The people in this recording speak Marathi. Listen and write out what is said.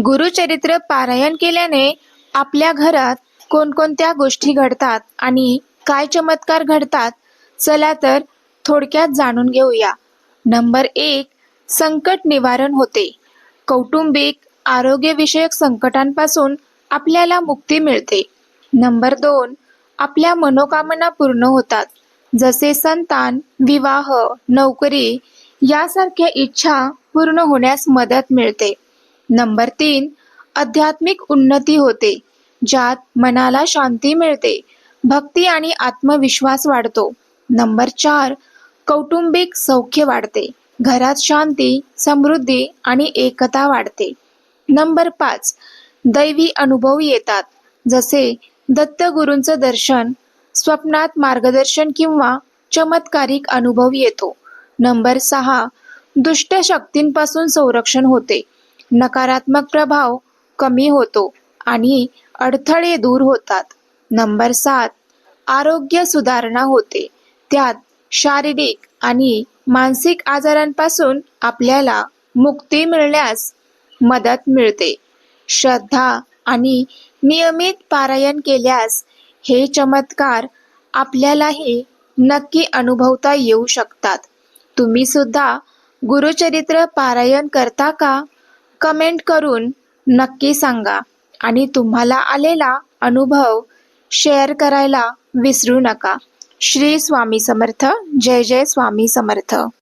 गुरुचरित्र पारायण केल्याने आपल्या घरात कोणकोणत्या गोष्टी घडतात आणि काय चमत्कार घडतात, चला तर थोडक्यात जाणून घेऊया. नंबर 1, संकट निवारण होते. कौटुंबिक आरोग्यविषयक संकटांपासून आपल्याला मुक्ती मिळते. नंबर 2, आपल्या मनोकामना पूर्ण होतात. जसे संतान, विवाह, नोकरी यासारख्या इच्छा पूर्ण होण्यास मदत मिळते. नंबर 3, आध्यात्मिक उन्नती होते, ज्यात मनाला शांती मिळते, भक्ती आणि आत्मविश्वास वाढतो. नंबर 4, कौटुंबिक सौख्य वाढते, घरात शांती, समृद्धी आणि एकता वाढते. नंबर 5, दैवी अनुभव येतात, जसे दत्तगुरूंचं दर्शन, स्वप्नात मार्गदर्शन किंवा चमत्कारिक अनुभव येतो. नंबर 6, दुष्ट शक्तींपासून संरक्षण होते, नकारात्मक प्रभाव कमी होतो आणि अडथळे दूर होतात. नंबर 7, आरोग्य सुधारणा होते, त्यात शारीरिक आणि मानसिक आजारांपासून आपल्याला मुक्ती मिळण्यास मदत मिळते. श्रद्धा आणि नियमित पारायण केल्यास हे चमत्कार आपल्यालाही नक्की अनुभवता येऊ शकतात. तुम्ही सुद्धा गुरुचरित्र पारायण करता का? कमेंट करून नक्की सांगा आणि तुम्हाला आलेला अनुभव शेअर करायला विसरू नका. श्री स्वामी समर्थ. जय जय स्वामी समर्थ.